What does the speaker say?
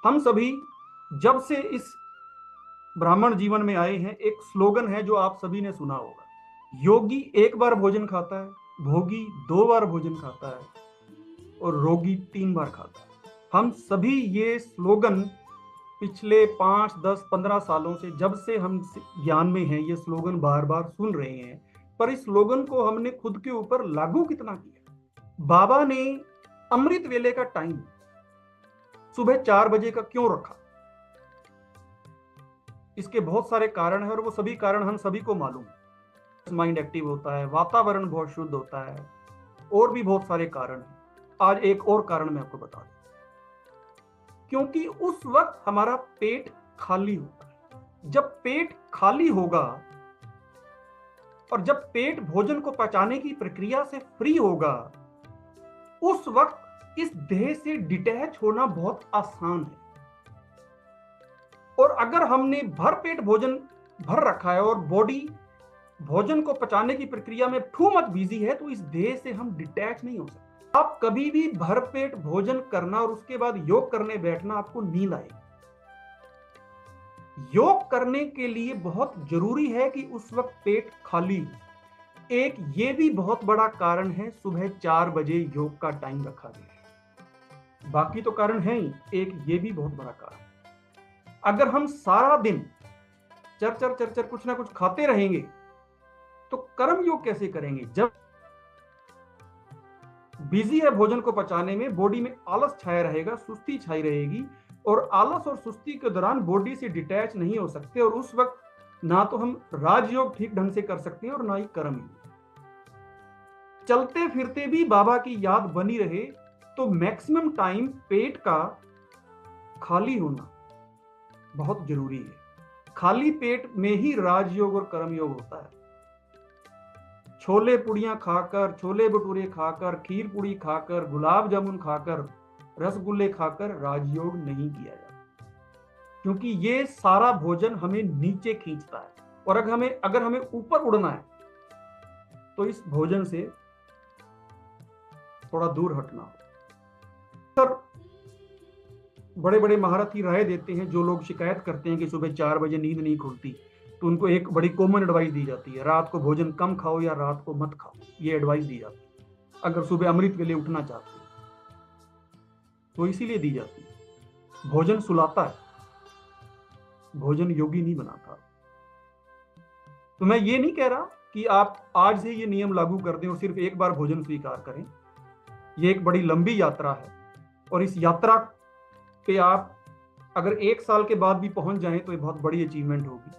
हम सभी जब से इस ब्राह्मण जीवन में आए हैं, एक स्लोगन है जो आप सभी ने सुना होगा, योगी एक बार भोजन खाता है, भोगी 2 बार भोजन खाता है और रोगी 3 बार खाता है। हम सभी ये स्लोगन पिछले 5, 10, 15 सालों से, जब से हम ज्ञान में हैं, ये स्लोगन बार बार सुन रहे हैं, पर इस स्लोगन को हमने खुद के ऊपर लागू कितना किया। बाबा ने अमृत वेले का टाइम सुबह 4 बजे का क्यों रखा? इसके बहुत सारे कारण हैं और वो सभी कारण हम सभी को मालूम है। माइंड एक्टिव होता है, वातावरण बहुत शुद्ध होता है, और भी बहुत सारे कारण हैं। आज एक और कारण मैं आपको बता दूं, क्योंकि उस वक्त हमारा पेट खाली होता है। जब पेट खाली होगा और जब पेट भोजन को पचाने की प्रक्रिया से फ्री होगा, उस वक्त इस देह से डिटैच होना बहुत आसान है। और अगर हमने भर पेट भोजन भर रखा है और बॉडी भोजन को पचाने की प्रक्रिया में टू मच बिजी है, तो इस देह से हम डिटैच नहीं हो सकते। आप कभी भी भरपेट भोजन करना और उसके बाद योग करने बैठना, आपको नींद आएगी। योग करने के लिए बहुत जरूरी है कि उस वक्त पेट खाली हो। एक ये भी बहुत बड़ा कारण है, सुबह 4 बजे योग का टाइम रखा गया है। बाकी तो कारण है ही, एक ये भी बहुत बड़ा कारण। अगर हम सारा दिन चर कुछ ना कुछ खाते रहेंगे तो कर्म योग कैसे करेंगे? जब बिजी है भोजन को पचाने में, बॉडी में आलस छाया रहेगा, सुस्ती छाई रहेगी, और आलस और सुस्ती के दौरान बॉडी से डिटैच नहीं हो सकते, और उस वक्त ना तो हम राजयोग ठीक ढंग से कर सकते हैं और ना ही कर्म योग। चलते फिरते भी बाबा की याद बनी रहे तो मैक्सिमम टाइम पेट का खाली होना बहुत जरूरी है। खाली पेट में ही राजयोग और कर्म योग होता है। छोले पुड़ियां खाकर, छोले भटूरे खाकर, खीर पूड़ी खाकर, गुलाब जामुन खाकर, रसगुल्ले खाकर राजयोग नहीं किया जाता, क्योंकि ये सारा भोजन हमें नीचे खींचता है, और अगर हमें ऊपर उड़ना है तो इस भोजन से थोड़ा दूर हटना हो। सर, बड़े बड़े महारथी राय देते हैं। जो लोग शिकायत करते हैं कि सुबह 4 बजे नींद नहीं खुलती, तो उनको एक बड़ी कॉमन एडवाइस दी जाती है, रात को भोजन कम खाओ या रात को मत खाओ। ये एडवाइस दी जाती है अगर सुबह अमृत के लिए उठना चाहते हो, तो इसीलिए दी जाती है। भोजन सुलाता है, भोजन योगी नहीं बनाता। तो मैं ये नहीं कह रहा कि आप आज से ये नियम लागू कर दें और सिर्फ एक बार भोजन स्वीकार करें। ये एक बड़ी लंबी यात्रा है, और इस यात्रा पे आप अगर 1 साल के बाद भी पहुंच जाएं तो ये बहुत बड़ी अचीवमेंट होगी।